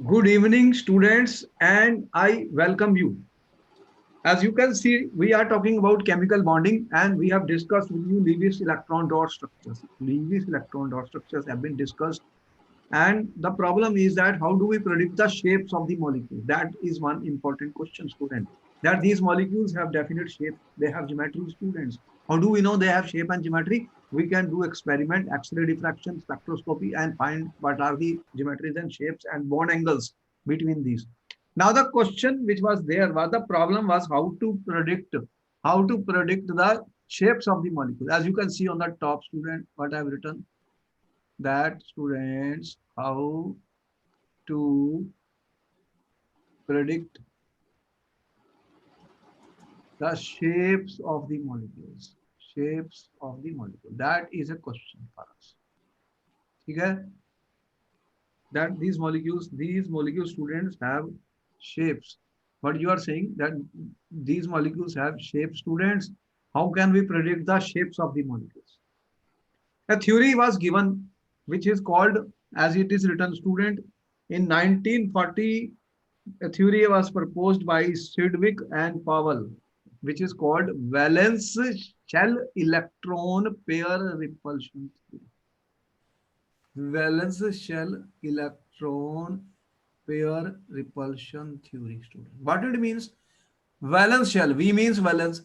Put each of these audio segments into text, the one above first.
Good evening, students, and I welcome you. As you can see, we are talking about chemical bonding, and we have discussed with you Lewis electron dot structures. Lewis electron dot structures have been discussed, and the problem is that how do we predict the shapes of the molecule? That is one important question, student. That these molecules have definite shape, they have geometry, students. How do we know they have shape and geometry? We can do experiment, X-ray diffraction, spectroscopy, and find what are the geometries and shapes and bond angles between these. Now the question which was there was the problem was how to predict the shapes of the molecule. As you can see on the top, student, what I have written that students how to predict the shapes of the molecules. Shapes of the molecule. That is a question for us. Okay? That these molecules students have shapes. But you are saying that these molecules have shapes, students. How can we predict the shapes of the molecules? A theory was given, which is called, as it is written, student, in 1940, a theory was proposed by Sidgwick and Powell, which is called valence shell electron pair repulsion theory. Valence shell electron pair repulsion theory, student. What it means? Valence shell, V means valence,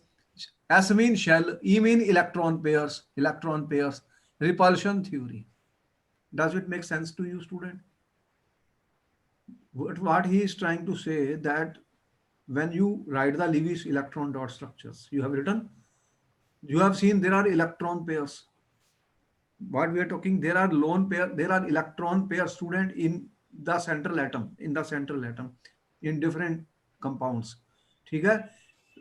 S means shell, E means electron pairs, repulsion theory. Does it make sense to you, student? What he is trying to say that when you write the Lewis electron dot structures, you have written, you have seen there are electron pairs. What we are talking, there are lone pair, there are electron pair, student, in the central atom, in different compounds. Okay?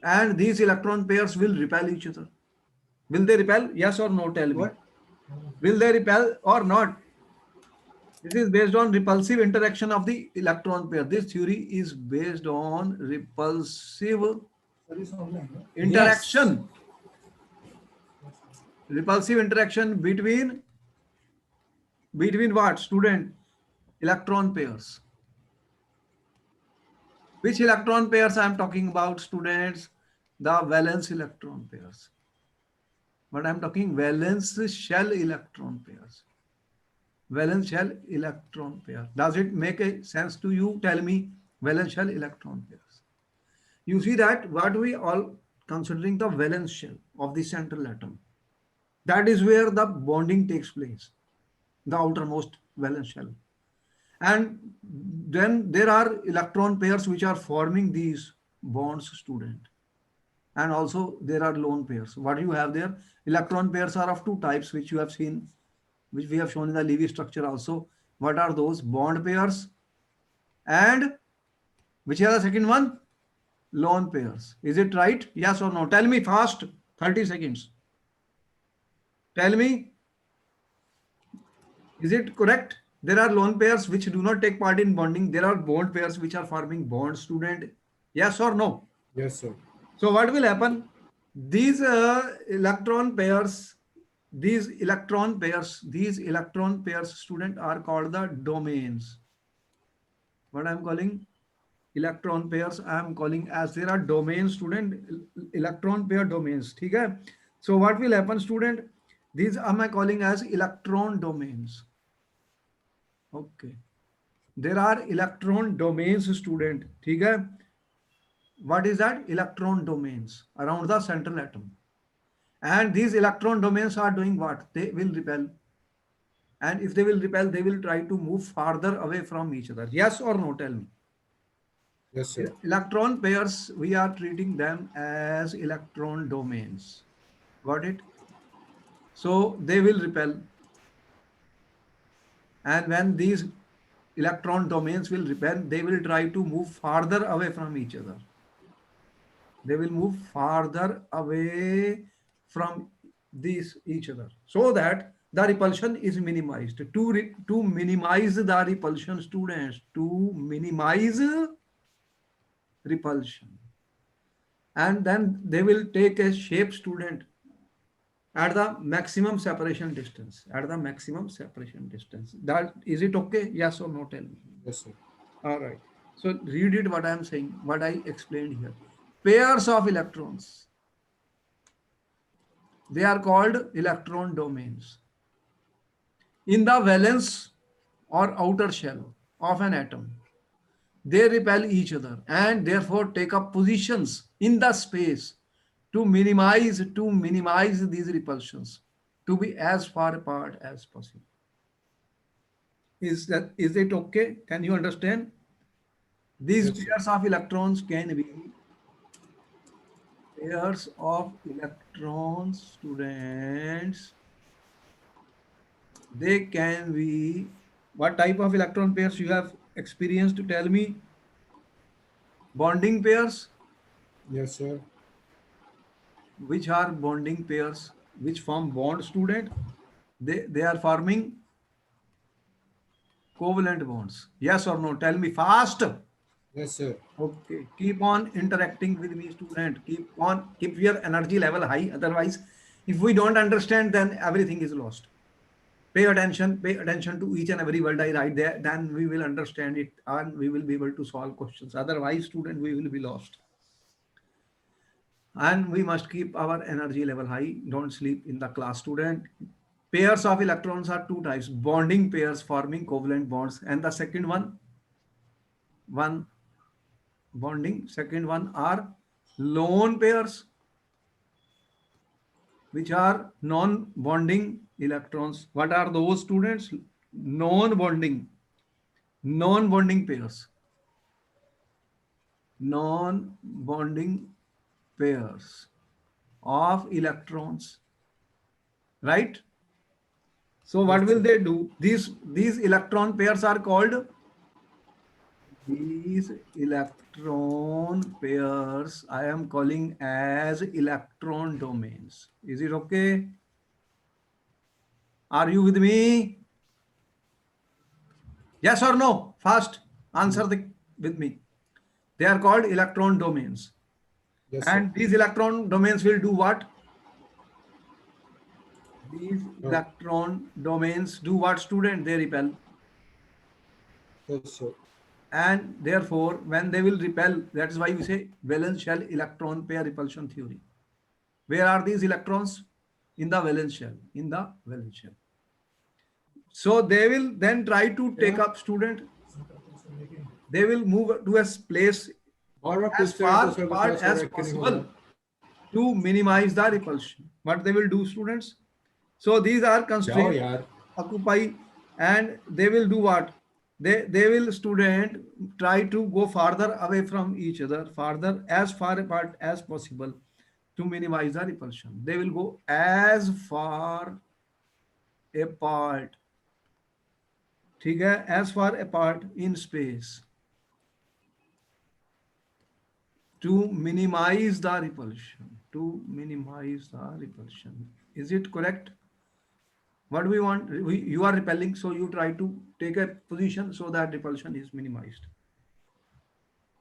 And these electron pairs will repel each other. Will they repel? Yes or no? Tell me. What? Will they repel or not? This is based on repulsive interaction of the electron pair. This theory is based on repulsive Yes. interaction. Repulsive interaction between what, student? Electron pairs. Which electron pairs I am talking about, students? The valence electron pairs. But I am talking valence shell electron pairs. Valence shell electron pair. Does it make a sense to you? Tell me. Valence shell electron pairs. You see that what we all considering the valence shell of the central atom. That is where the bonding takes place, the outermost valence shell. And then there are electron pairs which are forming these bonds, student. And also there are lone pairs. What you have there? Electron pairs are of two types, which you have seen, which we have shown in the Levy structure also. What are those? Bond pairs and which are the second one? Lone pairs. Is it right? Yes or no? Tell me fast. 30 seconds. Tell me, is it correct? There are lone pairs which do not take part in bonding. There are bond pairs which are forming bonds, student. Yes or no? Yes, sir. So what will happen? These these electron pairs, student, are called the domains. What I am calling electron pairs, I am calling as there are domains, student, electron pair domains. Okay? So what will happen, student? These am I calling as electron domains. Okay. There are electron domains, student. Okay? What is that? Electron domains around the central atom. And these electron domains are doing what? They will repel. And if they will repel, they will try to move farther away from each other. Yes or no? Tell me. Yes, sir. Electron pairs, we are treating them as electron domains. Got it? So they will repel. And when these electron domains will repel, they will try to move farther away from each other. They will move farther away from each other so that the repulsion is minimized. To minimize the repulsion, students, to minimize repulsion. And then they will take a shape, student, at the maximum separation distance. At the maximum separation distance. That is it okay? Yes or no? Tell me. Yes, sir. All right. So read it what I am saying, what I explained here. Pairs of electrons. They are called electron domains. In the valence or outer shell of an atom, they repel each other and therefore take up positions in the space to minimize these repulsions to be as far apart as possible. Is it okay? Can you understand? These Yes, sir. pairs of electrons can be pairs of electrons, students. They can be what type of electron pairs you have experienced to tell me? Bonding pairs. Yes, sir. Which are bonding pairs? Which form bond, student? They are forming covalent bonds. Yes or no? Tell me fast. Yes, sir. Okay. Keep on interacting with me, student. Keep your energy level high. Otherwise, if we don't understand, then everything is lost. Pay attention to each and every word I write there, then we will understand it and we will be able to solve questions. Otherwise, student, we will be lost. And we must keep our energy level high. Don't sleep in the class, student. Pairs of electrons are two types: bonding pairs forming covalent bonds, and the second one bonding. Second one are lone pairs, which are non-bonding electrons. What are those, students? Non-bonding, non-bonding pairs, non-bonding pairs of electrons, right? So Yes, what will sir. they do? These electron pairs are called, these electron pairs I am calling as electron domains. Is it okay? Are you with me? Yes or no? Fast answer with me. They are called electron domains. Yes, sir. And these electron domains will do what? These No. electron domains do what, student? They repel. Yes, sir. And therefore, when they will repel, that is why we say valence shell electron pair repulsion theory. Where are these electrons? In the valence shell. In the valence shell. So they will then try to take Yeah. up, student. They will move to a place और मैं as पूछते हैं तो far sir को apart थोड़ा सा as रख के नहीं possible होगा. to minimize the repulsion. What they will do, students? So these are जाओ constraints यार. occupy, and they will do what? They will, student, try to go farther away from each other, farther as far apart as possible to minimize the repulsion. They will go as far apart, ठीक है, as far apart in space to minimize the repulsion. To minimize the repulsion. Is it correct? What do we want? You are repelling, so you try to take a position so that repulsion is minimized.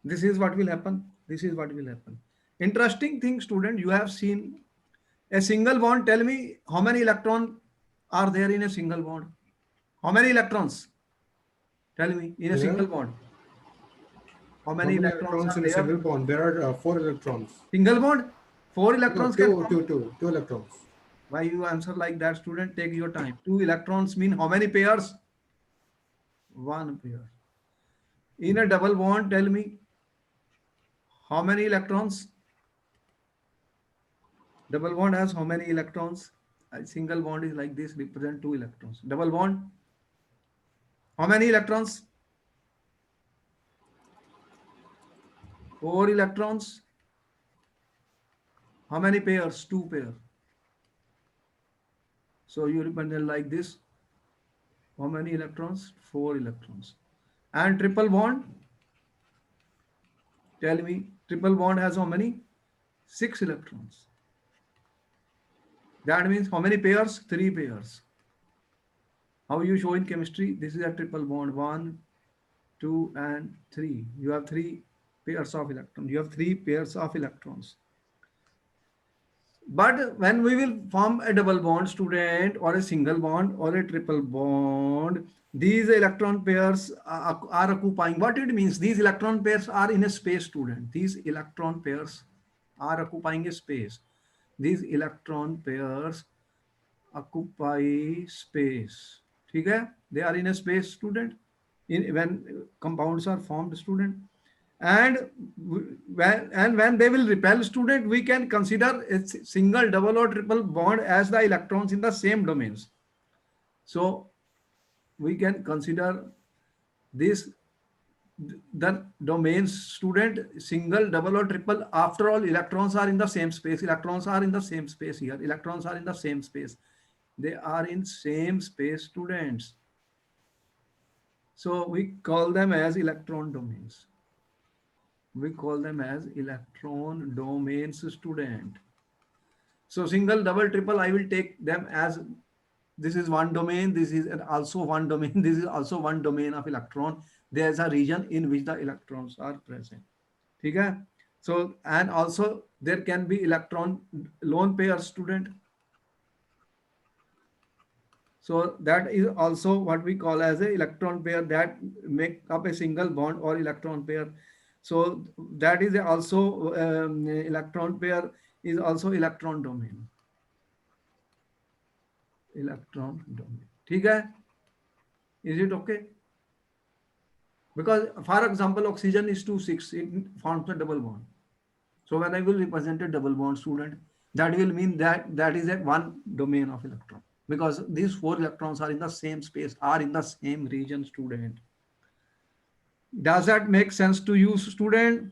This is what will happen. This is what will happen. Interesting thing, student, you have seen a single bond. Tell me how many electrons are there in a single bond? How many electrons? Tell me in a Yeah. single bond. How How many many electrons electrons are in a there? single bond? There are 4 electrons. Single bond? Four No, electrons can two, form. two, two, two electrons. Why you answer like that, student? Take your time. Two electrons mean how many pairs? One pair. In a double bond, tell me how many electrons? Double bond has how many electrons? A single bond is like this, represent two electrons. Double bond, how many electrons? Four electrons. How many pairs? Two pair. So you represent like this. How many electrons? Four electrons. And triple bond, tell me, triple bond has how many? Six electrons. That means how many pairs? Three pairs. How you show in chemistry? This is a triple bond. One, two, and three. You have three pairs of electrons. You have three pairs of electrons. But when we will form a double bond, student, or a single bond or a triple bond, these electron pairs are occupying. What it means? These electron pairs are in a space, student. These electron pairs are occupying a space. These electron pairs occupy space. Okay? They are in a space, student. In when compounds are formed, student. And when they will repel, student, we can consider a single, double, or triple bond as the electrons in the same domains. So we can consider this the domains, student, single, double, or triple. After all, electrons are in the same space. Electrons are in the same space here. Electrons are in the same space. They are in same space, students. So we call them as electron domains. We call them as electron domains, student. So single, double, triple, I will take them as this is one domain, this is also one domain, this is also one domain of electron. There is a region in which the electrons are present. Okay? So, and also there can be electron lone pair, student. So that is also what we call as a electron pair that make up a single bond or electron pair. So that is also electron pair is also electron domain. Electron domain. ठीक है? Is it okay? Because for example, oxygen is 2,6. It forms a double bond. So when I will represent a double bond, student, that will mean that that is a one domain of electron. Because these four electrons are in the same space, are in the same region, student. Does that make sense to you, student?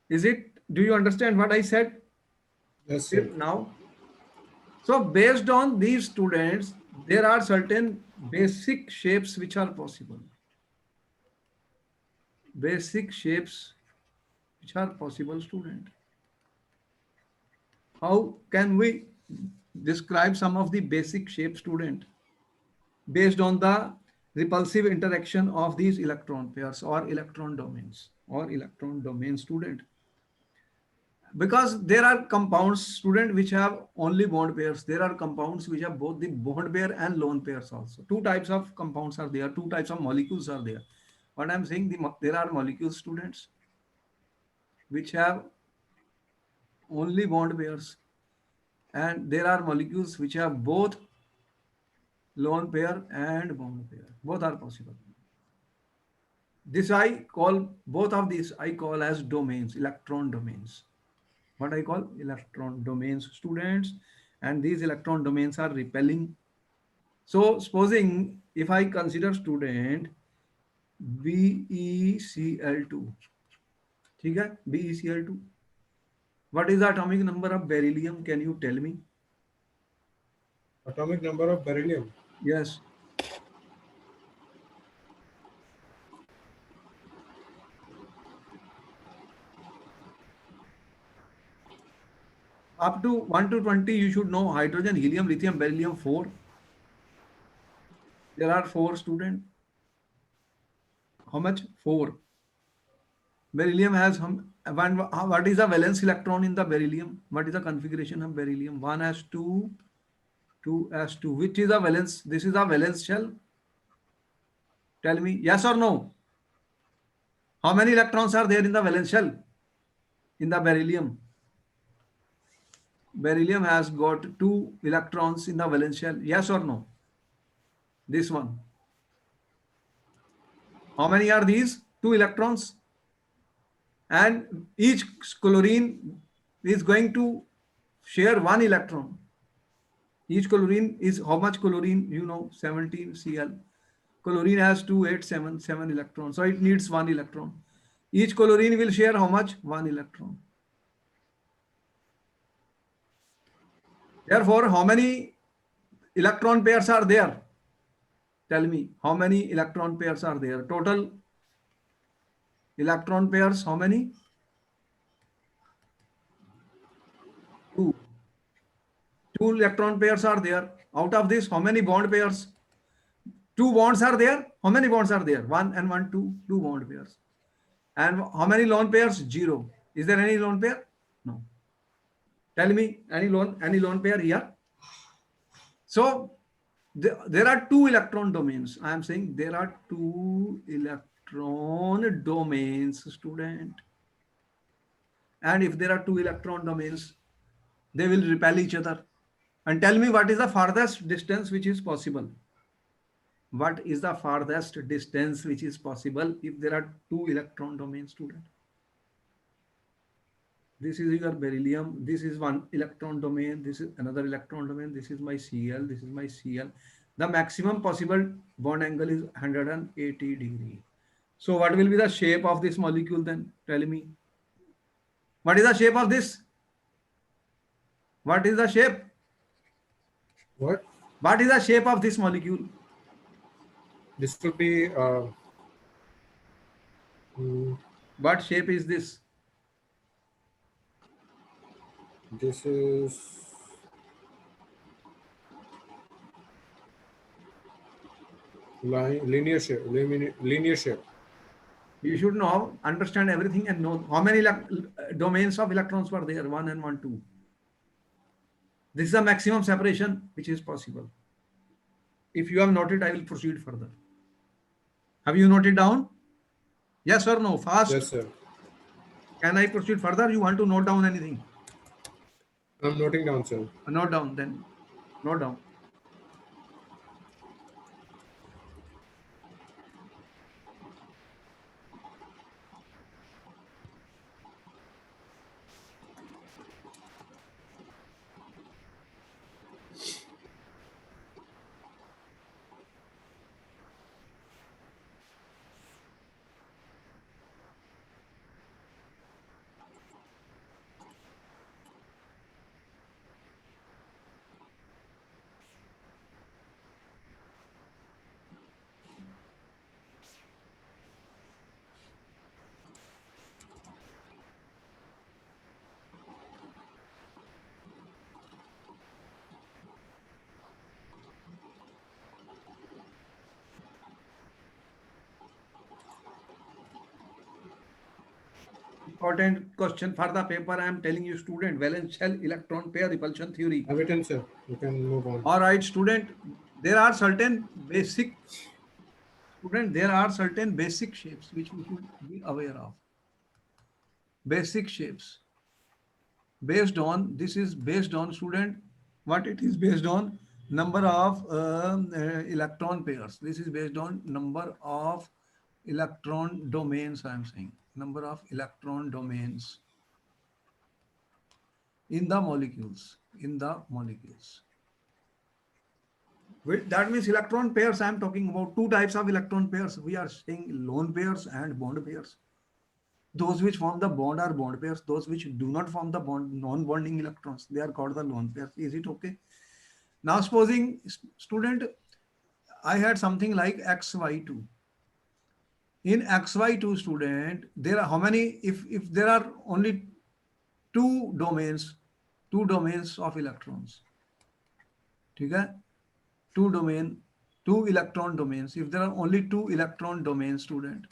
Is it? Do you understand what I said? Yes, sir. Now, so based on these students, there are certain basic shapes which are possible. Basic shapes which are possible, student. How can we describe some of the basic shapes, student, based on the repulsive interaction of these electron pairs or electron domains, student? Because there are compounds, student, which have only bond pairs. There are compounds which have both the bond pair and lone pairs also. Two types of compounds are there. Two types of molecules are there. What I'm saying, there are molecules, students, which have only bond pairs. And there are molecules which have both lone pair and bond pair. Both are possible. This I call, both of these I call as domains, electron domains. What I call electron domains, students. And these electron domains are repelling. So supposing if I consider, student, BeCl2. Okay? BeCl2. What is the atomic number of beryllium? Can you tell me? Atomic number of beryllium. Yes. Up to 1 to 20, you should know hydrogen, helium, lithium, beryllium, 4. There are 4, student. How much? 4. Beryllium has what is the valence electron in the beryllium? What is the configuration of beryllium? 1s2, 2s2. Which is the valence? This is the valence shell. Tell me, yes or no? How many electrons are there in the valence shell? In the beryllium. Beryllium has got 2 electrons in the valence shell. Yes or no? This one. How many are these? 2 electrons. And each chlorine is going to share 1 electron. Each chlorine is how much chlorine? You know, 17 Cl. Chlorine has 2, 8, 7 electrons. So it needs 1 electron. Each chlorine will share how much? 1 electron. Therefore, how many electron pairs are there? Tell me, how many electron pairs are there? Total electron pairs, how many? 2. 2 electron pairs are there. Out of this, how many bond pairs? 2 bonds are there. How many bonds are there? 1 and 1, 2. 2 bond pairs. And how many lone pairs? 0. Is there any lone pair? No. Tell me any lone pair here. So there are two electron domains. I am saying there are two electron domains, student. And if there are two electron domains, they will repel each other. And tell me what is the farthest distance which is possible. What is the farthest distance which is possible if there are two electron domains, student? This is your beryllium. This is one electron domain. This is another electron domain. This is my Cl. This is my Cl. The maximum possible bond angle is 180 degree. So what will be the shape of this molecule then? Tell me. What is the shape of this? What is the shape? What? What is the shape of this molecule? This will be. What shape is this? This is. Linear shape. Linear shape. You should know, understand everything and know how many domains of electrons were there, 1 and 1, 2. This is the maximum separation which is possible. If you have noted, I will proceed further. Have you noted down? Yes or no? Fast. Yes, sir. Can I proceed further? You want to note down anything? I'm noting down, sir. Note down then. Note down. Important question for the paper. I am telling you, student, valence shell electron pair repulsion theory. Have it in, sir. You can move on. All right, student. There are certain basic shapes which we should be aware of. Basic shapes. Based on, this is based on, student, what it is based on? Number of electron pairs. This is based on number of electron domains, I am saying. Number of electron domains in the molecules. That means electron pairs. I am talking about two types of electron pairs. We are saying lone pairs and bond pairs. Those which form the bond are bond pairs. Those which do not form the bond, non-bonding electrons, they are called the lone pairs. Is it okay? Now supposing, student, I had something like XY2. In XY2, student, there are how many? If there are only two domains of electrons. Okay? Two electron domains. If there are only two electron domains, student,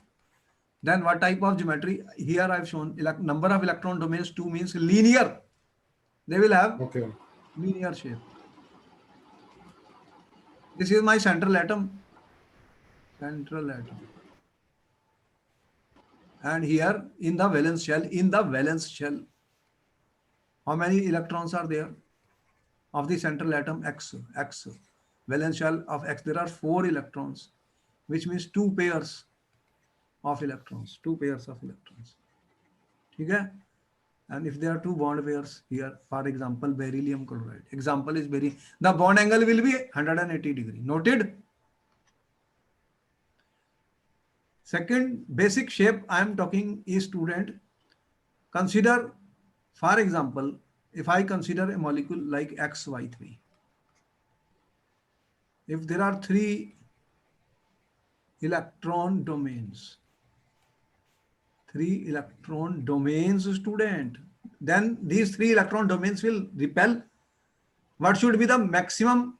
then what type of geometry? Here I've shown number of electron domains. 2 means linear. They will have linear shape. This is my central atom. And here in the valence shell, how many electrons are there of the central atom? X. Valence shell of X, there are 4 electrons, which means 2 pairs of electrons. Okay? And if there are 2 bond pairs here, for example, beryllium chloride. Example is beryllium. The bond angle will be 180 degree. Noted? Second basic shape I am talking is, student, consider, for example, if I consider a molecule like XY3. If there are 3 electron domains, student, then these 3 electron domains will repel. What should be the maximum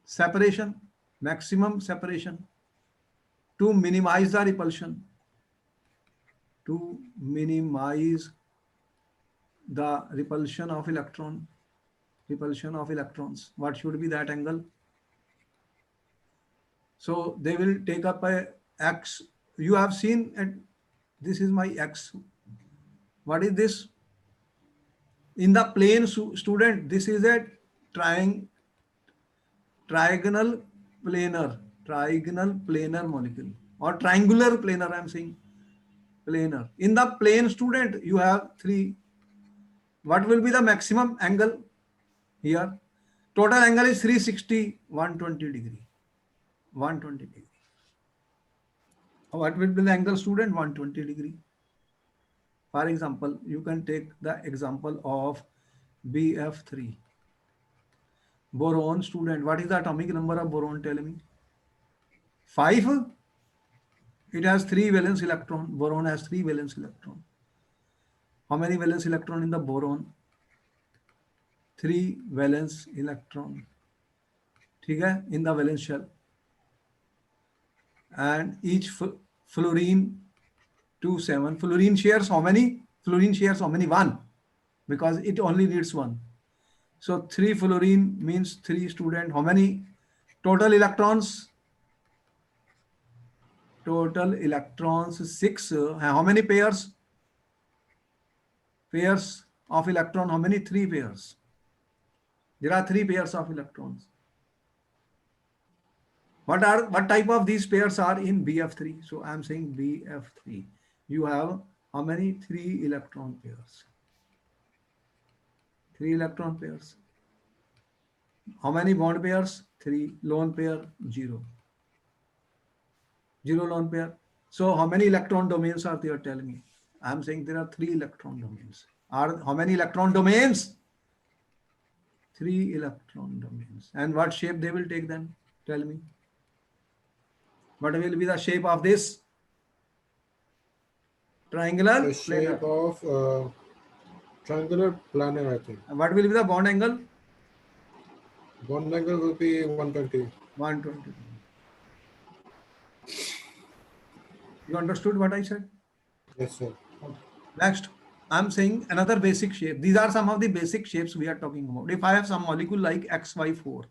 separation? To minimize the repulsion. the repulsion of electrons. What should be that angle? So they will take up a x. You have seen it. This is my x. What is this? In the plane, student, this is a trigonal planar molecule, or triangular planar. I'm saying planar. In the plane, student, you have three. What will be the maximum angle here? Total angle is 360, 120 degree. 120 degree. What will be the angle, student? 120 degree. For example, you can take the example of BF3. Boron, student. What is the atomic number of boron? Tell me. 5. It has 3 valence electron. Boron has 3 valence electron. How many valence electron in the boron? 3 valence electron. ठीक है? In the valence shell. And each fluorine 27. Fluorine shares how many? Fluorine shares how many? 1. Because it only needs 1. So 3 fluorine means 3, student. How many total electrons? Total electrons 6. How many pairs? Pairs of electron. How many? 3 pairs. There are 3 pairs of electrons. What type of these pairs are in BF3? So I am saying BF3. You have how many? 3 electron pairs. 3 electron pairs. How many bond pairs? 3. Lone pair 0. 0 lone pair. So how many electron domains are there? Tell me. I am saying there are 3 electron domains. How many electron domains? 3 electron domains. And what shape they will take then? Tell me. What will be the shape of this? Triangular? The shape of triangular planar, I think. And what will be the bond angle? Bond angle will be 120. 120. You understood what I said? Yes, sir. Next, I'm saying another basic shape. These are some of the basic shapes we are talking about. If I have some molecule like XY4,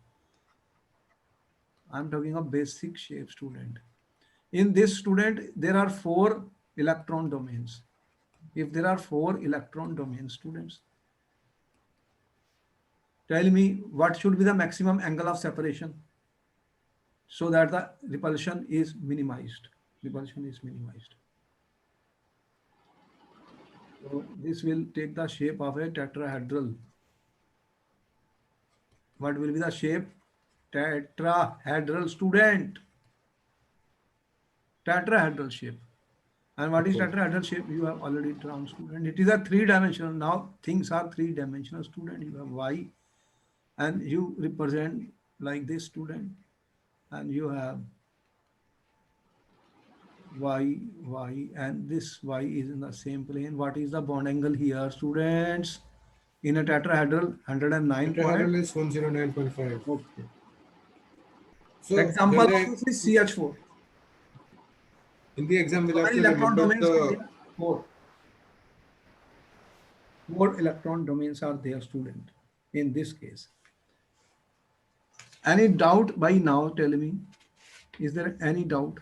I'm talking of basic shape, student. In this, student, there are 4 electron domains. If there are 4 electron domains, students, tell me what should be the maximum angle of separation so that the repulsion is minimized. Repulsion is minimized. So this will take the shape of a tetrahedral. What will be the shape? Tetrahedral, student. Tetrahedral shape. And what is tetrahedral shape? You have already drawn, student. It is a 3-dimensional. Now things are 3-dimensional, student. You have Y and you represent like this, student. And you have Y, and this Y is in the same plane. What is the bond angle here, students? In a tetrahedral, 109. Tetrahedral is 109.5. Okay. So Example of this is CH4. in the exam, we'll How have many to electron remember domains? the 4. 4 electron domains are there, student, in this case. Any doubt by now? Tell me. Is there any doubt?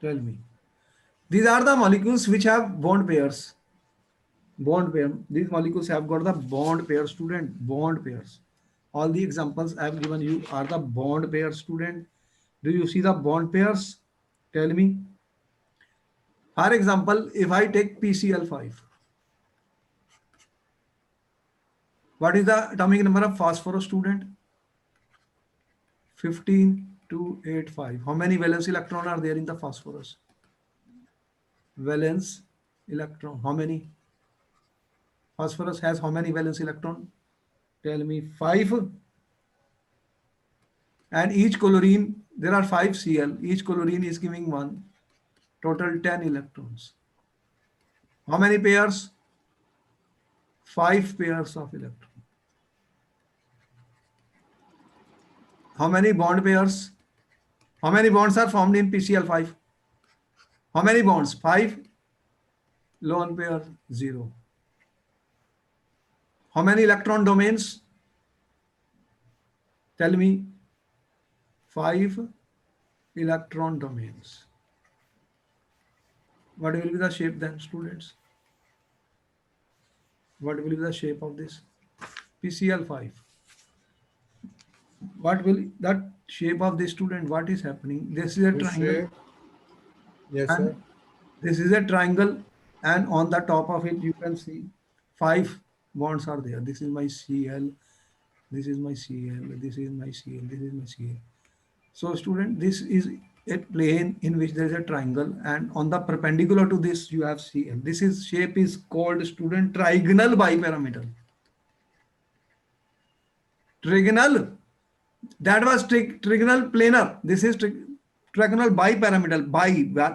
Tell me. These are the molecules which have bond pairs. Bond pair. These molecules have got the bond pair, student. Bond pairs. All the examples I have given you are the bond pairs, student. Do you see the bond pairs? Tell me. For example, if I take PCl5, what is the atomic number of phosphorus, student? 15285. How many valence electron are there in the phosphorus? Valence electron. How many? Phosphorus has how many valence electron? Tell me. 5. And each chlorine, there are 5 Cl. Each chlorine is giving 1. Total 10 electrons. How many pairs? 5 pairs of electrons. How many bond pairs? How many bonds are formed in PCl5? How many bonds? 5. lone pair 0. How many electron domains? Tell me. 5 electron domains. What will be the shape then, students? What will be the shape of this? PCl5. What will that shape of this student? What is happening? This is a This triangle, shape. Yes, sir. and this is a triangle, and on the top of it you can see 5 bonds are there. This is my Cl, this is my Cl, this is my Cl, this is my Cl. So student, this is a plane in which there is a triangle, and on the perpendicular to this you have Cl. This is shape is called, student, trigonal bipyramidal. Trigonal, that was trigonal planar. This is trigonal bipyramidal.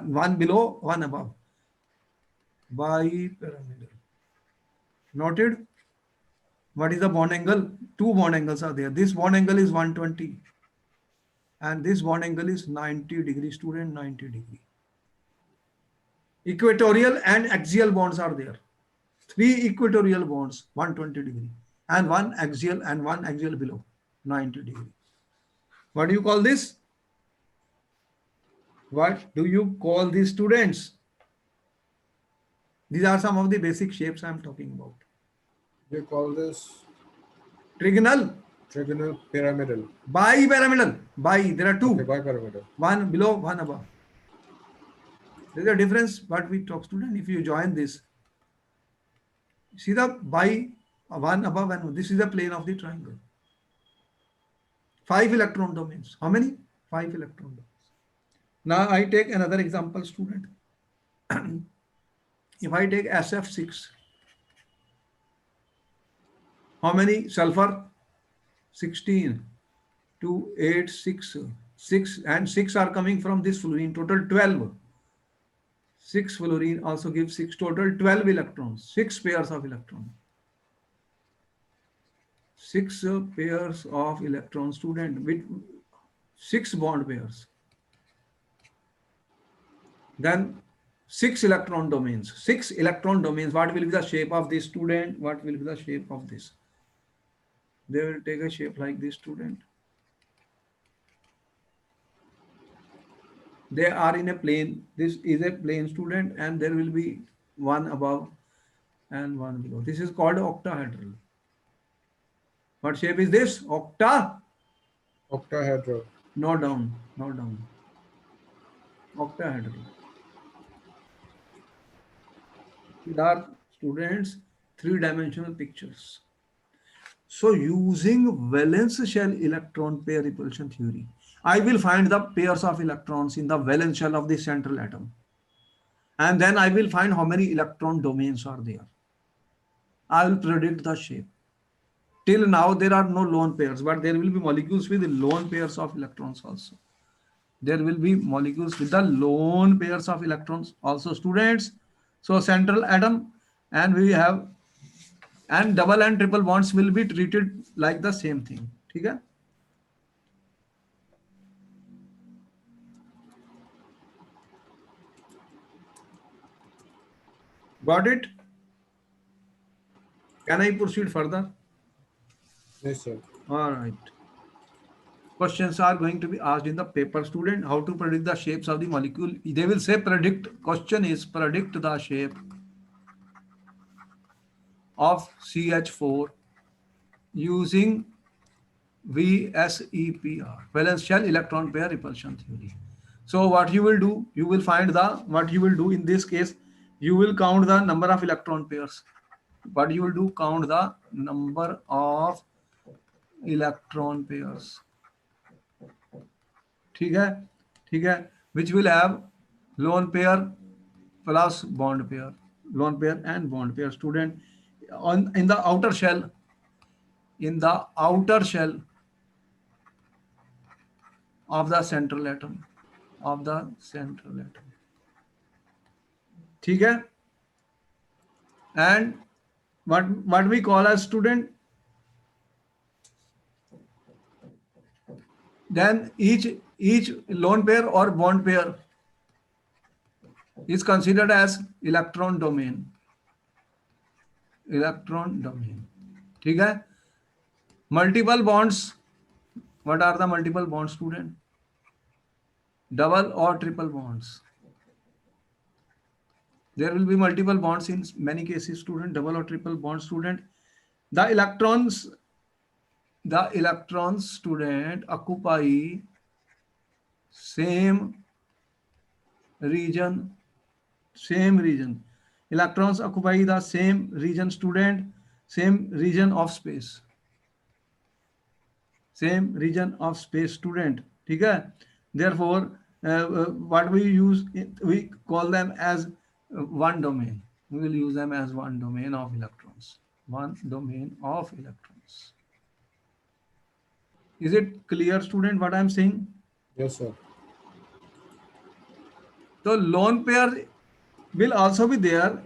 One below, one above. Bipyramidal. Noted? What is the bond angle? Two bond angles are there. This bond angle is 120, and this bond angle is 90 degree, student, 90 degree. Equatorial and axial bonds are there. 3 equatorial bonds, 120 degree, and one axial below, 90 degree. What do you call this? What do you call these, students? These are some of the basic shapes I am talking about. We call this Trigonal, trigonal pyramidal. bipyramidal. There are two. Okay, bipyramidal. One below, one above. There is a difference. What we talk, student, if you join this, see the one above and this is the plane of the triangle. 5 electron domains. How many? 5 electron domains. Now I take another example, student. If I take SF6, how many sulfur? 16, 2, 8, 6. 6 and 6 are coming from this fluorine, total 12. 6 fluorine also gives 6, total 12 electrons, 6 pairs of electrons. 6 pairs of electrons, student, with 6 bond pairs. Then 6 electron domains. 6 electron domains. What will be the shape of this, student? What will be the shape of this? They will take a shape like this, student. They are in a plane. This is a plane, student, and there will be one above and one below. This is called octahedral. What shape is this? Octahedral. No down, no down. Octahedral. These are, students, 3-dimensional pictures. So using valence shell electron pair repulsion theory, I will find the pairs of electrons in the valence shell of the central atom. And then I will find how many electron domains are there. I will predict the shape. Till now, there are no lone pairs, but there will be molecules with lone pairs of electrons also. There will be molecules with the lone pairs of electrons also, students. So central atom, and we have, and double and triple bonds will be treated like the same thing. Okay? Got it? Can I proceed further? Yes, sir. All right. Questions are going to be asked in the paper, student. How to predict the shapes of the molecule? They will say predict. Question is predict the shape of CH4 using VSEPR, valence shell electron pair repulsion theory. So what you will do, you will find what you will do in this case, you will count the number of electron pairs. What you will do, count the number of electron pairs. ठीक है, which will have lone pair plus bond pair, lone pair and bond pair, student. In the outer shell, of the central atom, ठीक है. And what we call as, student, then each lone pair or bond pair is considered as electron domain. Electron domain. ठीक है. Multiple bonds. What are the multiple bonds, student? Double or triple bonds. There will be multiple bonds in many cases, student. Double or triple bond, student. The electrons, student, occupy same region. Electrons occupy the same region, student. Same region of space. Same region of space, student. ठीक है. Therefore, what we use, we call them as one domain. We will use them as one domain of electrons. One domain of electrons. Is it clear, student, what I am saying? Yes, sir. So lone pair will also be there.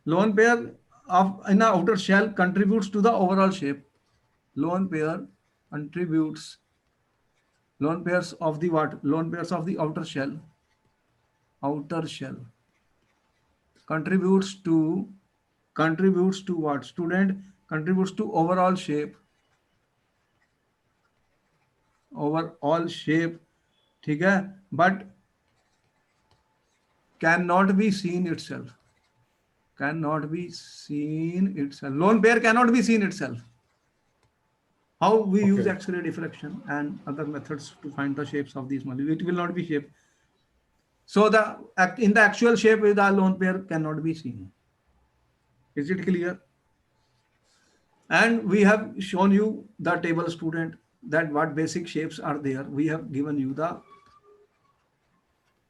Lone pair of in the outer shell contributes to the overall shape. Lone pair contributes. Lone pairs of the what? Lone pairs of the outer shell. Outer shell contributes to what, student? Contributes to overall shape. Overall shape. ठीक है. But cannot be seen itself. Cannot be seen itself. Lone pair cannot be seen itself. How we use Okay. X-ray diffraction and other methods to find the shapes of these molecules. It will not be shaped. So in the actual shape, the lone pair cannot be seen. Is it clear? And we have shown you the table, student, that what basic shapes are there. We have given you the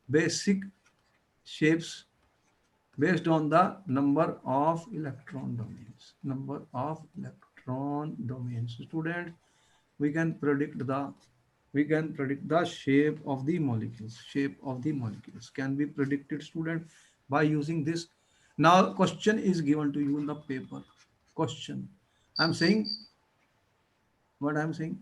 basic shapes based on the number of electron domains. Number of electron domains. Student, we can predict the shape of the molecules. Shape of the molecules can be predicted, student, by using this. Now question is given to you in the paper. Question. I'm saying what I'm saying.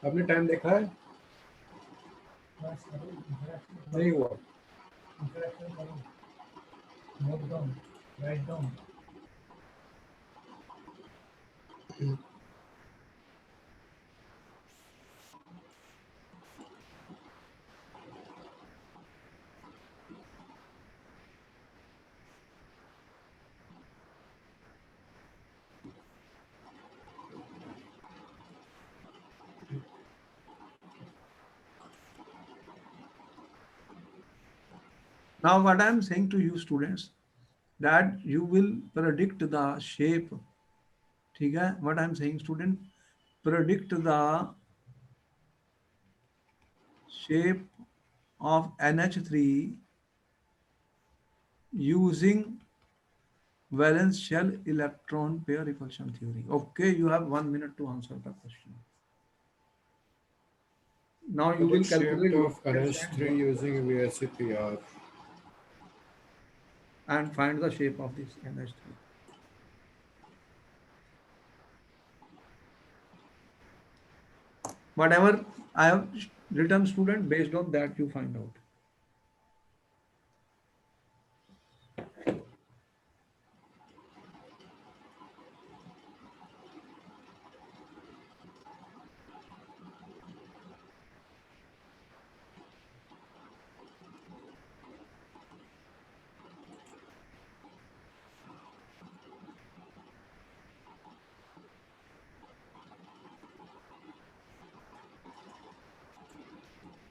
आपने time देखा है? नहीं हुआ. Write down. Now what I am saying to you, students, that you will predict the shape. ठीक है. What I am saying, student, predict the shape of NH3 using valence shell electron pair repulsion theory. Okay, you have 1 minute to answer the question. Now you will calculate of NH3 using VSEPR and find the shape of this NH3. Whatever I have written, student, based on that you find out.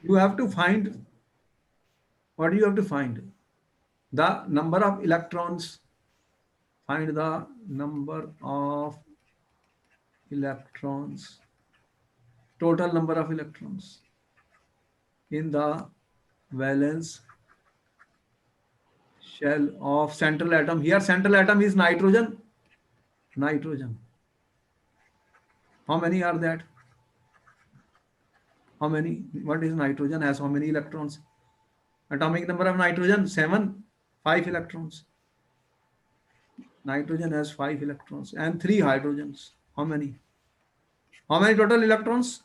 You have to find, what do you have to find? The number of electrons. Find the number of electrons, total number of electrons in the valence shell of central atom. Here central atom is nitrogen. How many are that? How many? What is nitrogen? Has how many electrons? Atomic number of nitrogen 7, 5 electrons. Nitrogen has 5 electrons and 3 hydrogens. How many? How many total electrons?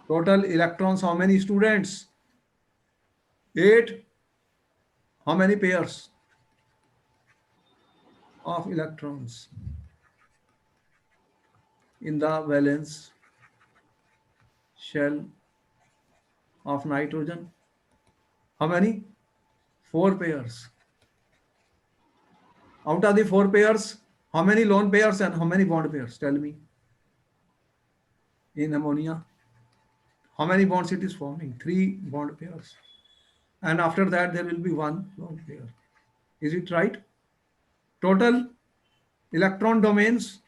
Total electrons, how many students? 8. How many pairs of electrons in the valence shell of nitrogen? How many? 4 pairs. Out of the 4 pairs, how many lone pairs and how many bond pairs? Tell me. In ammonia, how many bonds it is forming? 3 bond pairs. And after that, there will be 1 lone pair. Is it right? Total electron domains.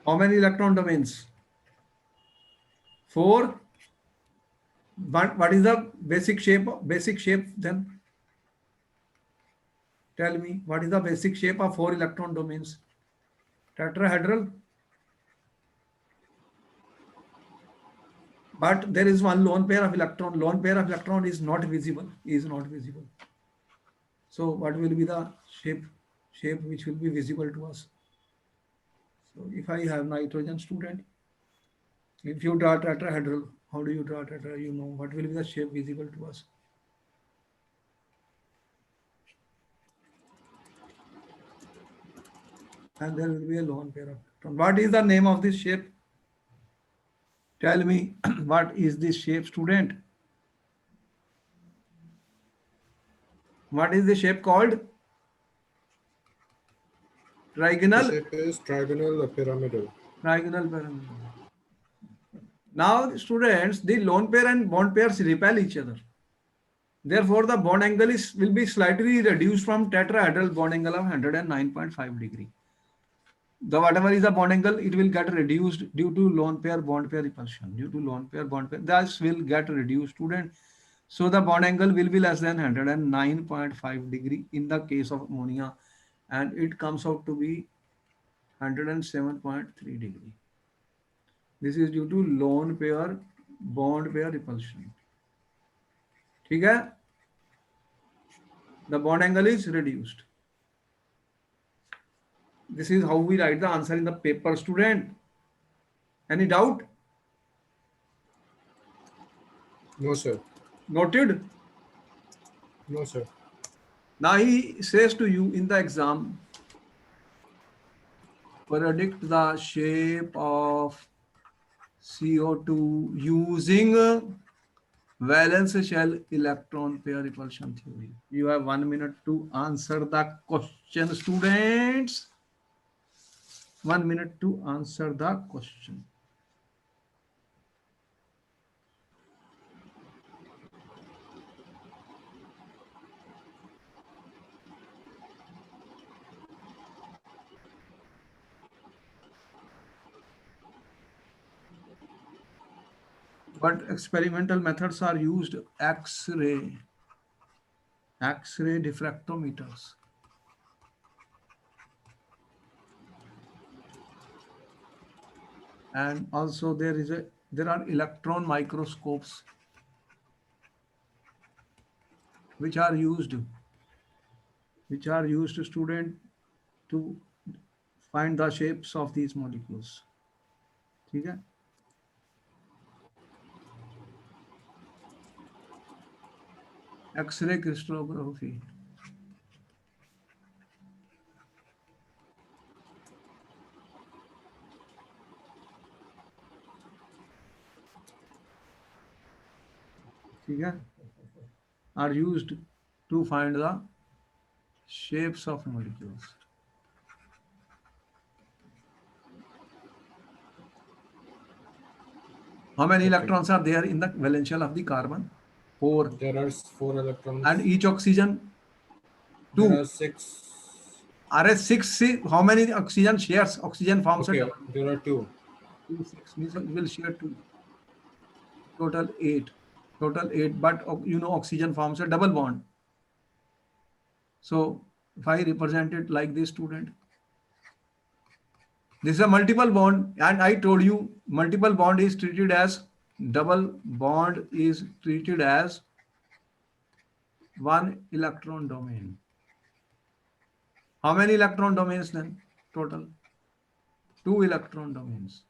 How many electron domains? 4. What is the basic shape? Basic shape then? Tell me, what is the basic shape of 4 electron domains? Tetrahedral. But there is 1 lone pair of electron. Lone pair of electron is not visible. Is not visible. So what will be the shape which will be visible to us? So if I have nitrogen, student, if you draw tetrahedral, how do you draw tetrahedral? You know what will be the shape visible to us? And there will be a lone pair of electron. What is the name of this shape? Tell me, what is this shape, student? What is the shape called? Trigonal. The shape is trigonal pyramidal. Trigonal pyramidal. Now, students, the lone pair and bond pairs repel each other. Therefore, the bond angle will be slightly reduced from tetrahedral bond angle of 109.5 degree. The whatever is the bond angle, it will get reduced due to lone pair bond pair repulsion. Due to lone pair bond pair, that will get reduced, student. So the bond angle will be less than 109.5 degree in the case of ammonia, and it comes out to be 107.3 degree. This is due to lone pair bond pair repulsion. ठीक है? The bond angle is reduced. This is how we write the answer in the paper, student. Any doubt? No, sir. Noted? No, sir. Now he says to you in the exam, predict the shape of CO2 using valence shell electron pair repulsion theory. You have 1 minute to answer the question, students. 1 minute to answer the question. But experimental methods are used. X-ray diffractometers. And also there are electron microscopes which are used student to find the shapes of these molecules. ठीक है? X-ray crystallography. ठीक है? Are used to find the shapes of molecules. How many electrons are there in the valence shell of the carbon? 4. There are 4 electrons. And each oxygen? 2. There are 6. Are 6? How many oxygen shares? Oxygen forms Okay, a double. there are 2. 2, 6 means it will share 2. Total 8. Total 8. But you know oxygen forms a double bond. So if I represent it like this, student, this is a multiple bond, and I told you multiple bond is treated as double bond is treated as one electron domain. How many electron domains then? Total? Two electron domains.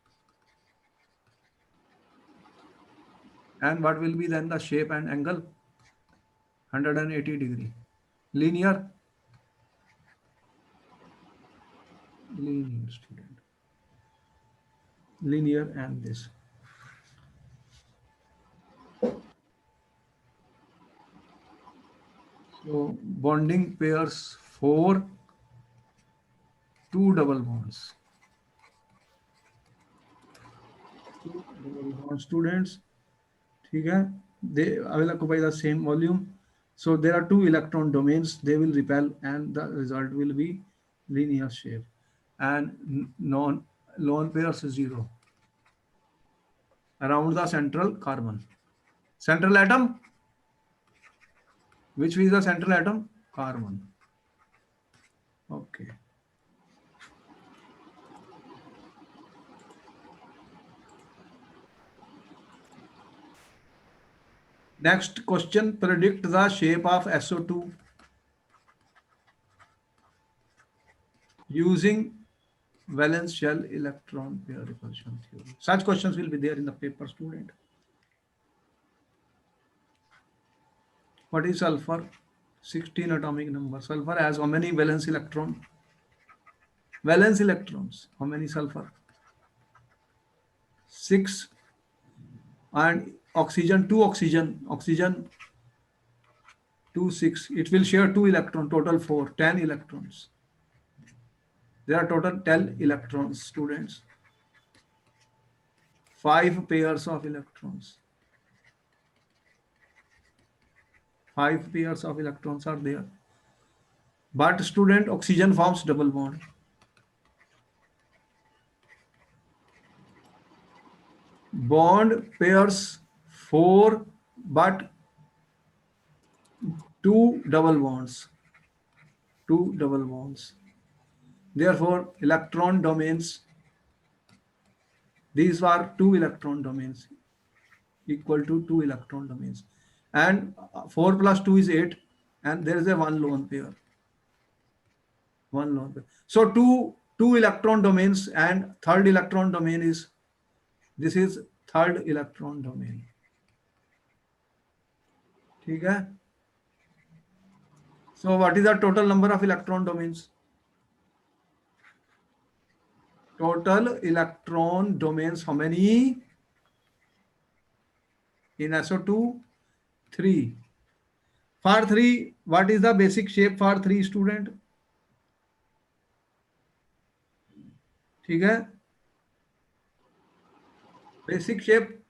And what will be then the shape and angle? 180 degree. Linear? Linear, student. Linear and this. So bonding pairs for two double bonds. Two double bond students. ठीक है? They will occupy the same volume. So there are two electron domains. They will repel, and the result will be linear shape. And non lone pairs is zero around the central carbon. Central atom. Which is the central atom? Carbon. Okay. Next question, predict the shape of SO2 using valence shell electron pair repulsion theory. Such questions will be there in the paper, student. What is sulfur? 16 atomic number. Sulfur has how many valence electron? Valence electrons. How many sulfur? 6. And oxygen, 2 oxygen. Oxygen 2, 6. It will share 2 electron, total 4, 10 electrons. There are total 10 electrons, students. 5 pairs of electrons. 5 pairs of electrons are there. But student, oxygen forms double bond. Bond pairs 4, but 2 double bonds. 2 double bonds. Therefore, electron domains, these are 2 electron domains equal to 2 electron domains. And 4 plus 2 is 8, and there is a 1 lone pair. 1 lone pair. So two electron domains, and third electron domain is, this is third electron domain. ठीक है? So what is the total number of electron domains? Total electron domains, how many? In SO2, 3. For 3, what is the basic shape for 3, student? ठीक है? Basic shape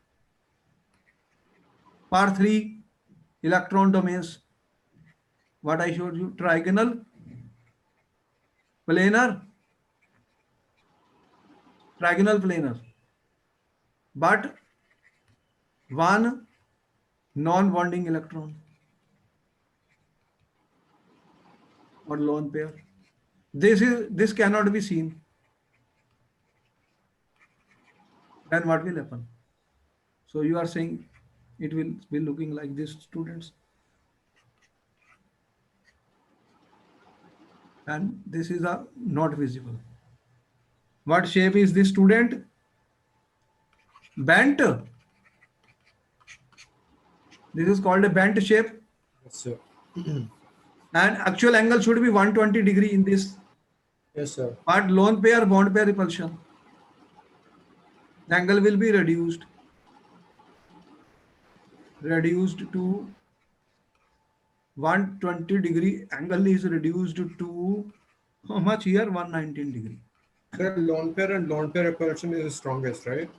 for 3 electron domains. What I showed you, trigonal, planar, trigonal planar. But one non-bonding electron or lone pair. This cannot be seen. Then what will happen? So you are saying it will be looking like this, students. And this is a not visible. What shape is this, student? Bent. This is called a bent shape. Yes, sir. And actual angle should be 120 degree in this. Yes, sir. But lone pair, bond pair repulsion, the angle will be reduced to 120 degree. Angle is reduced to how much here? 119 degree. Sir, lone pair and lone pair repulsion is the strongest, right?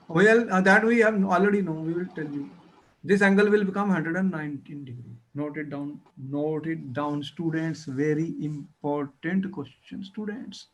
Well, that we have already know. We will tell you. This angle will become 119 degree. Note it down. Note it down, students. Very important question, students.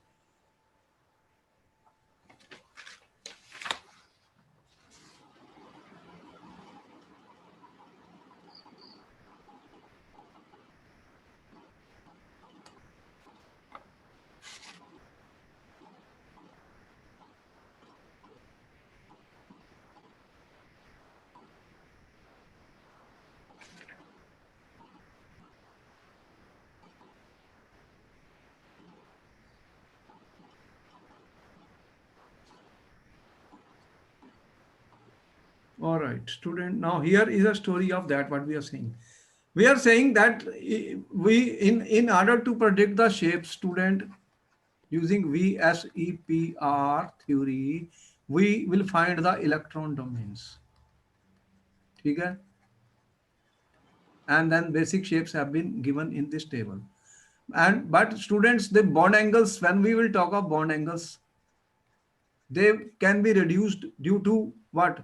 All right, student. Now here is a story of that. What we are saying. We are saying that we in order to predict the shape, student, using VSEPR theory, we will find the electron domains. Okay? And then basic shapes have been given in this table. And but students, the bond angles, when we will talk of bond angles, they can be reduced due to what?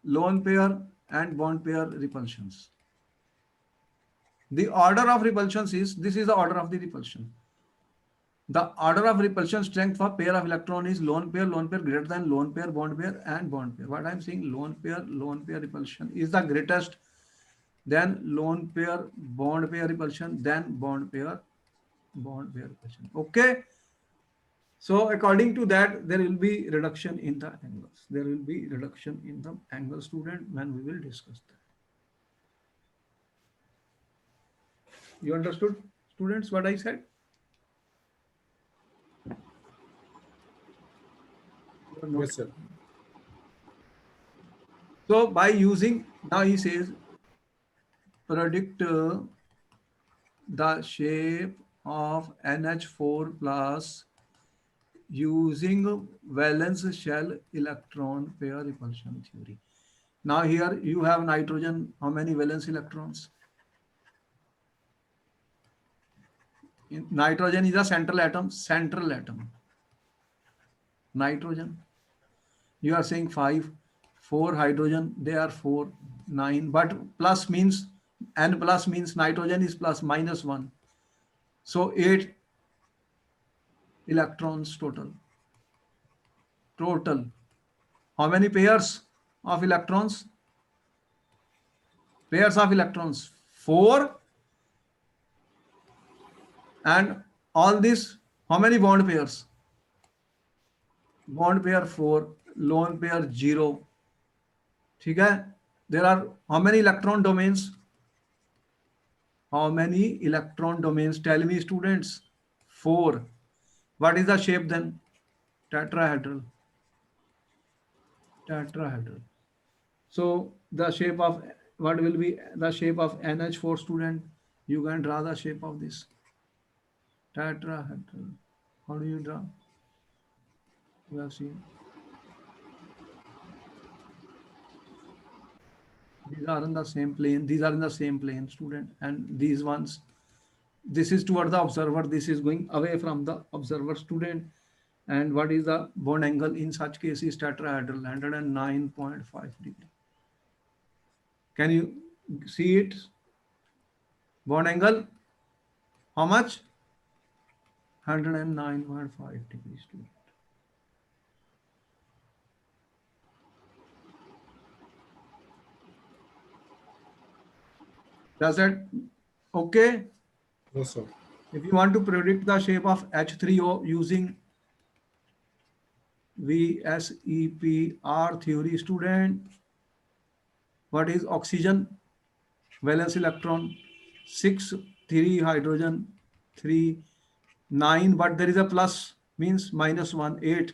Lone pair and bond pair repulsions. The order of repulsions is, this is the order of the repulsion. The order of repulsion strength for pair of electron is lone pair greater than lone pair, and bond pair. What I am saying, lone pair repulsion is the greatest, then lone pair, bond pair repulsion, then bond pair repulsion. Okay. So according to that, there will be reduction in the angles. There will be reduction in the angle, student, when we will discuss that. You understood, students, what I said? You are not. Yes, sir. So by using, now he says, predict the shape of NH4 plus using valence shell electron pair repulsion theory. Now here you have nitrogen. How many valence electrons? Nitrogen is a central atom. Nitrogen. You are saying 5, 4 hydrogen. They are 4, 9. But plus means, N plus means nitrogen is plus, minus 1. So 8 electrons total. How many pairs of electrons? Pairs of electrons, 4. And all this, how many bond pairs? Bond pair 4, lone pair 0. Okay? There are how many electron domains? How many electron domains? Tell me, students. 4. What is the shape then? Tetrahedral. So the shape of, what will be the shape of NH4, student? You can draw the shape of this tetrahedral. How do you draw? You have seen. These are in the same plane. These are in the same plane, student. And these ones, this is toward the observer. This is going away from the observer, student. And what is the bond angle in such case is tetrahedral, 109.5 degree. Can you see it? Bond angle, how much? 109.5 degrees, student. Does that okay? Yes, sir. If you want to predict the shape of H3O using VSEPR theory, student, what is oxygen? Valence electron 6, 3 hydrogen 3, 9, but there is a plus, means minus 1, 8.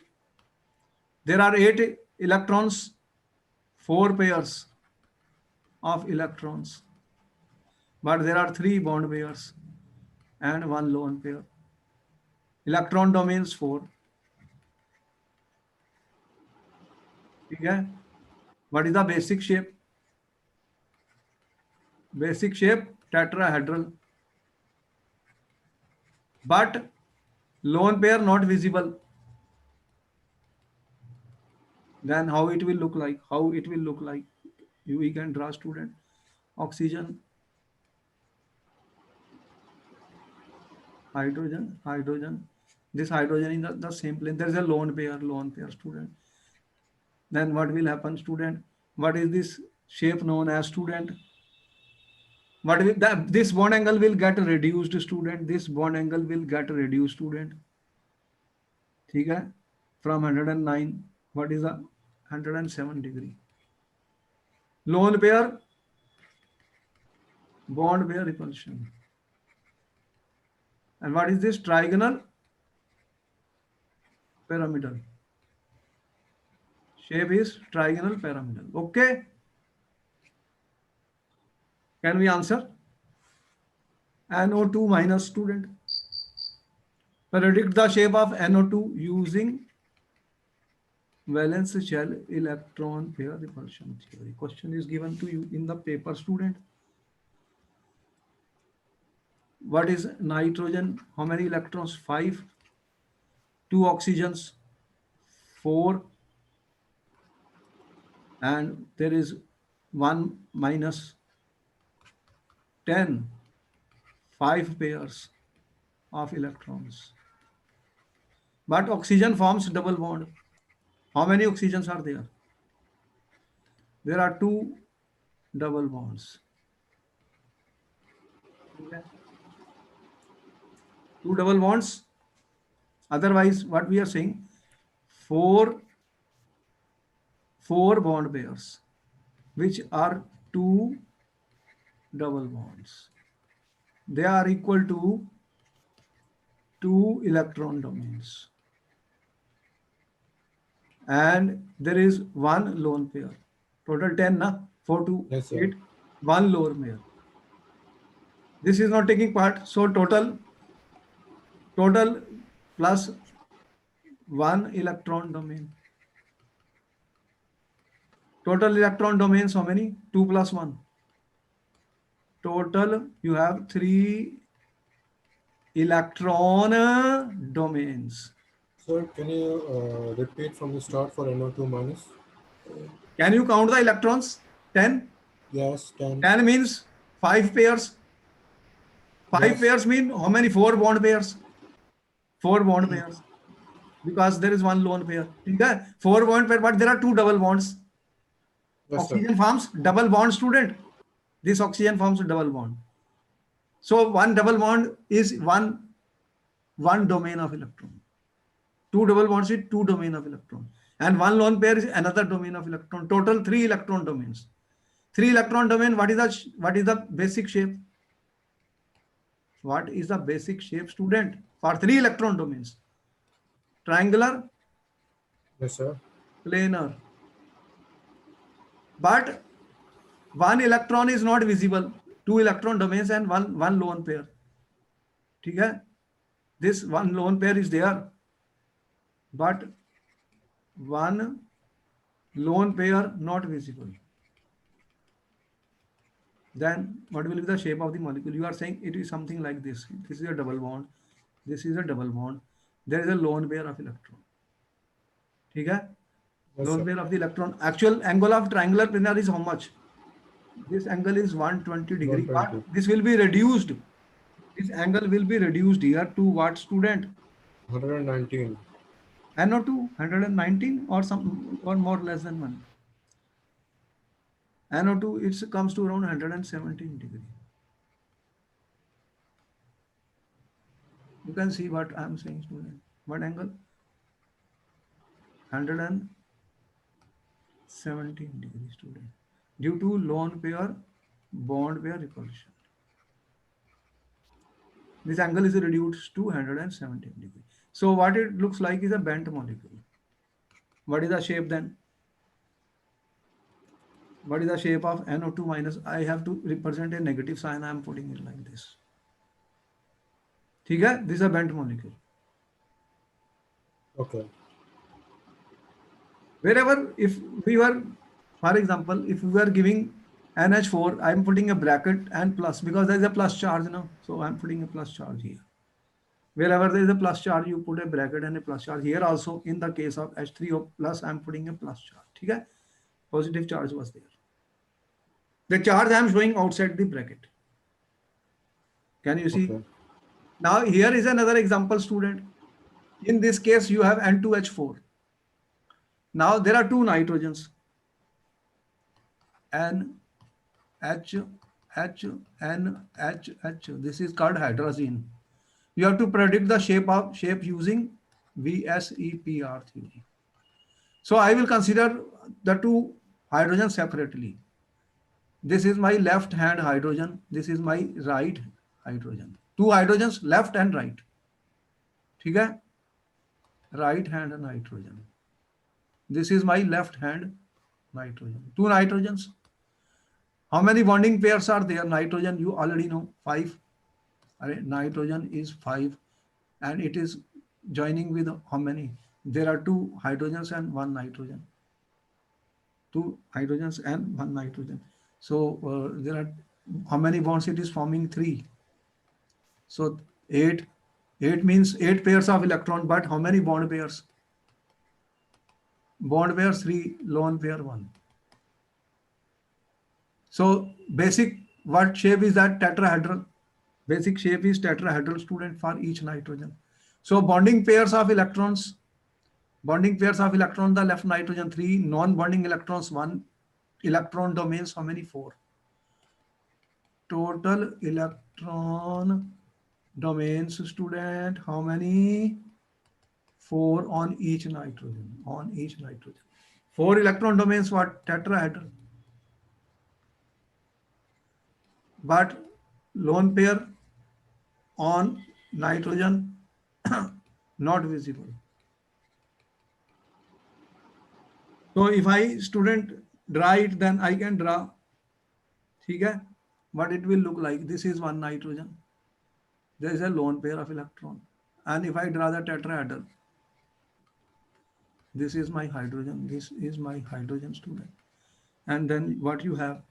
There are 8 electrons, 4 pairs of electrons, but there are 3 bond pairs and 1 lone pair. Electron domains 4. Okay? What is the basic shape? Basic shape tetrahedral, but lone pair not visible. Then how it will look like? We can draw, student. Oxygen, hydrogen. This hydrogen in the same plane. There is a lone pair, student. Then what will happen, student? What is this shape known as, student? What will that, this bond angle will get reduced, student. This bond angle will get reduced, student. Okay? From 109, what is the 107 degree? Lone pair, bond pair repulsion. And what is this? Trigonal, pyramidal Shape is trigonal pyramidal. Okay. Can we answer? NO2 minus, student. Predict the shape of NO2 using valence shell electron pair repulsion theory. Question is given to you in the paper, student. What is nitrogen? How many electrons? 5. 2 oxygens, 4. And there is 1 minus 10. 5 pairs of electrons. But oxygen forms double bond. How many oxygens are there? There are 2 double bonds. 2 double bonds. Otherwise, what we are saying, 4 bond pairs, which are 2 double bonds. They are equal to 2 electron domains. And there is 1 lone pair. Total 10, na? 4 to Yes, sir. 8, 1 lone pair. This is not taking part. So total plus 1 electron domain. Total electron domains how many? 2 plus 1. Total you have 3 electron domains. Sir, can you repeat from the start for NO2 minus? Can you count the electrons? 10. Yes, 10. 10 means 5 pairs. 5 Yes. pairs mean how many? 4 bond pairs. 4 bond pairs. Because there is 1 lone pair. Okay? 4 bond pair, but there are 2 double bonds. Yes, sir. Oxygen forms double bond, student. This oxygen forms a double bond. So 1 double bond is one domain of electron. 2 double bonds is 2 domain of electron. And 1 lone pair is another domain of electron. Total 3 electron domains. 3 electron domain, what is the basic shape? What is the basic shape, student, for 3 electron domains? Triangular, Yes, sir. planar. But 1 electron is not visible. 2 electron domains and one lone pair. Okay? This 1 lone pair is there. But 1 lone pair not visible. Then what will be the shape of the molecule? You are saying it is something like this. This is a double bond. This is a double bond. There is a lone pair of electron. Okay? Yes, Lone sir. pair of the electron. Actual angle of triangular planar is how much? This angle is 120 degree. 120. But this will be reduced. This angle will be reduced here to what, student? 119. NO2, 119 or some or more less than 1. NO2, it comes to around 117 degree. You can see what I am saying, student. What angle? 117 degree, student. Due to lone pair bond pair repulsion. This angle is reduced to 117 degree. So what it looks like is a bent molecule. What is the shape then? What is the shape of NO2 minus? I have to represent a negative sign. I am putting it like this. Okay? This is a bent molecule. Okay. Wherever, if we were, for example, if we were giving NH4, I am putting a bracket and plus because there is a plus charge now. So I am putting a plus charge here. Wherever there is a plus charge, you put a bracket and a plus charge. Here also, in the case of H3O plus, I am putting a plus charge. Okay? Positive charge was there. The charge I am showing outside the bracket. Can you see? Okay. Now here is another example, student. In this case, you have N2H4. Now there are 2 nitrogens. N, H, H, N, H, H. This is called hydrazine. You have to predict the shape using VSEPR theory. So I will consider the 2 hydrogens separately. This is my left hand hydrogen. This is my right hydrogen. 2 hydrogens, left and right. Okay? Right hand nitrogen. This is my left hand nitrogen. Two nitrogens. How many bonding pairs are there? Nitrogen, you already know, 5. Nitrogen is 5, and it is joining with how many? There are 2 hydrogens and 1 nitrogen. 2 hydrogens and 1 nitrogen. So there are how many bonds it is forming? 3. So 8. 8 means 8 pairs of electron, but how many bond pairs? Bond pairs 3, lone pair 1. So basic, what shape is that? Tetrahedral. Basic shape is tetrahedral, student, for each nitrogen. So bonding pairs of electrons, the left nitrogen 3, non-bonding electrons 1, electron domains how many? 4. Total electron domains, student, how many? 4 on each nitrogen. 4 electron domains, what? Tetrahedral. But lone pair on nitrogen not visible. So if I, student, draw it, then I can draw. Okay? What it will look like? This is 1 nitrogen. There is a lone pair of electron. And if I draw the tetrahedral, this is my hydrogen. This is my hydrogen, student. And then what you have?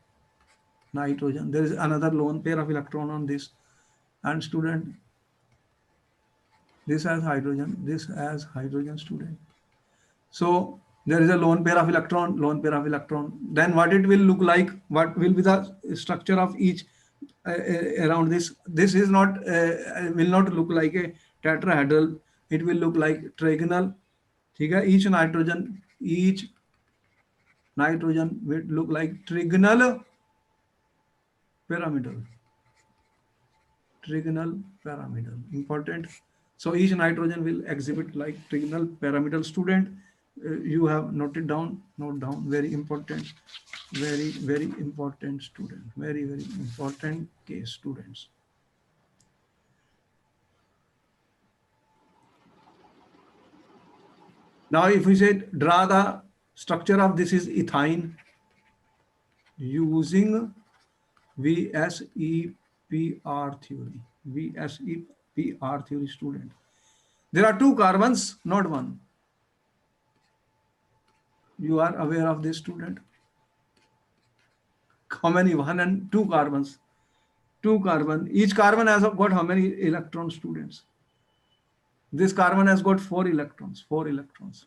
Nitrogen. There is another lone pair of electron on this. And student, this has hydrogen, student. So there is a lone pair of electron. Then what it will look like? What will be the structure of each around this? This is not will not look like a tetrahedral. It will look like trigonal. Okay? Each nitrogen will look like trigonal pyramidal. Important. So each nitrogen will exhibit like trigonal pyramidal, student. You have note down. Very important, very important, student. Very important case, students. Now if we say draw the structure of this is ethyne using VSEPR theory, student. There are 2 carbons, not 1. You are aware of this, student? How many? 1 and 2 carbons. 2 carbon. Each carbon has got how many electrons, students? This carbon has got 4 electrons. 4 electrons.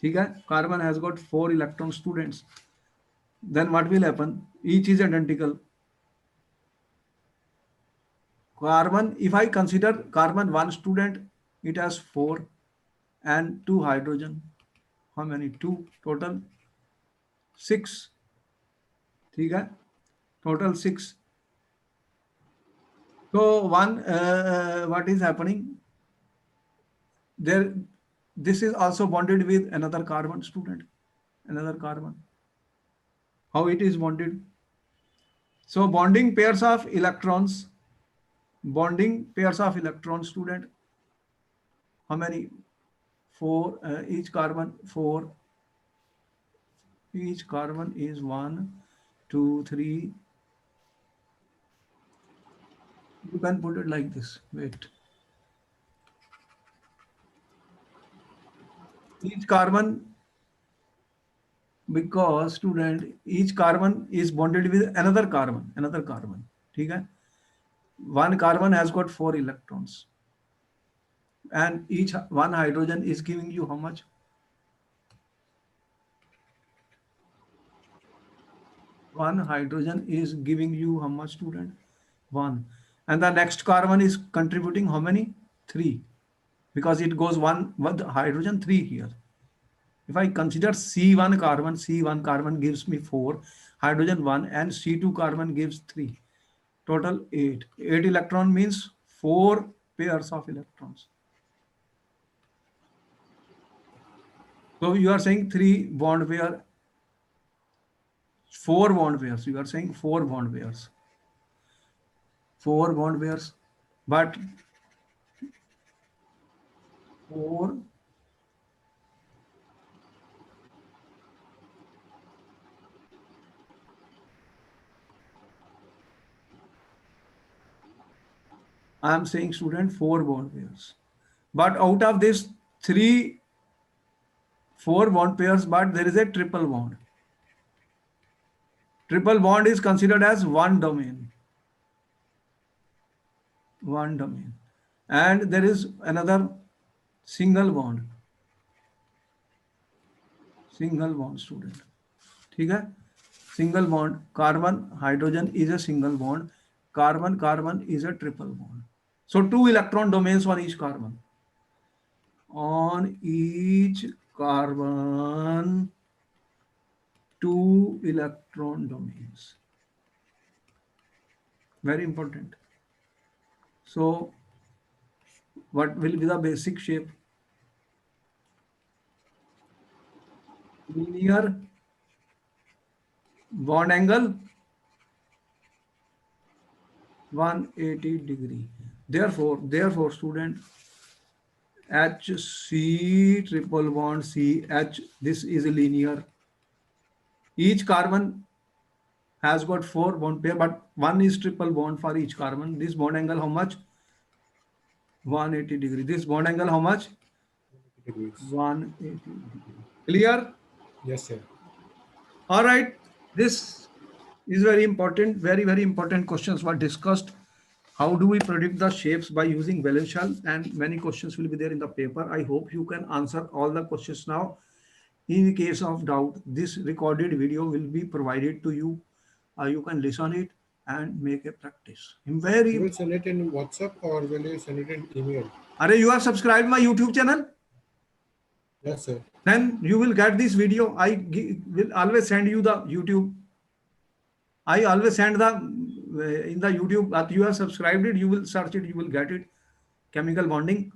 Okay? Carbon has got 4 electrons, students. Then what will happen? Each is identical. Carbon, if I consider carbon 1, student, it has 4 and 2 hydrogen. How many? 2. Total 6. Okay? Total 6. So what is happening? There, this is also bonded with another carbon, student. Another carbon. How it is bonded? So bonding pairs of electrons, student. How many? 4. Each carbon 4. Each carbon is 1, 2, 3. You can put it like this. Wait. Each carbon, because, student, each carbon is bonded with another carbon. Okay? One carbon has got 4 electrons. And each one hydrogen is giving you how much? One hydrogen is giving you how much, student? 1. And the next carbon is contributing how many? 3. Because it goes 1 with hydrogen 3 here. If I consider C1 carbon gives me 4, hydrogen 1, and C2 carbon gives 3. Total 8. 8 electron means 4 pairs of electrons. So you are saying 3 bond pair, 4 bond pairs. You are saying 4 bond pairs. 4 bond pairs. But 4 I am saying student 4 bond pairs. But out of this 4 bond pairs, but there is a triple bond. Triple bond is considered as one domain. One domain. And there is another single bond. Single bond student. ठीक है? Single bond. Carbon, hydrogen is a single bond. Carbon, carbon is a triple bond. So 2 electron domains on each carbon. On each carbon, 2 electron domains. Very important. So what will be the basic shape? Linear bond angle 180 degree. Therefore student, HC triple bond CH, this is linear. Each carbon has got 4 bond pair, but one is triple bond for each carbon. This bond angle how much? 180 degree. This bond angle how much? Degrees. 180 degree. Clear? Yes, sir. All right. This is very important. Very, very important questions were discussed. How do we predict the shapes by using valence shell? And many questions will be there in the paper. I hope you can answer all the questions now. In case of doubt, this recorded video will be provided to you. You can listen it and make a practice. You Very. will send it in WhatsApp or will you send it in email? Are you have subscribed my YouTube channel? Yes, sir. Then you will get this video. Will always send you the YouTube. I always send the in the YouTube that you have subscribed it. You will search it. You will get it. Chemical bonding.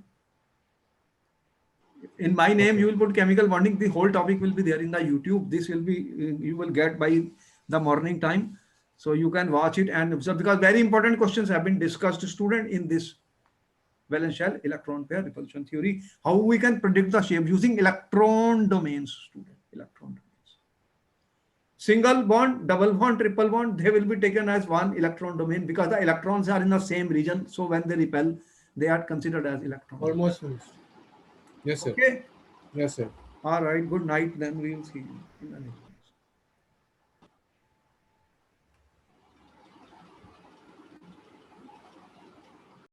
In my name, Okay. you will put chemical bonding. The whole topic will be there in the YouTube. This will be you will get by the morning time, so you can watch it and observe, because very important questions have been discussed, student, in this valence shell electron pair repulsion theory. How we can predict the shape using electron domains, student. Electron domains. Single bond, double bond, triple bond, they will be taken as one electron domain because the electrons are in the same region. So when they repel, they are considered as electrons. Almost finished. Yes, sir. Okay. Yes, sir. All right. Good night. Then we will see you in the next.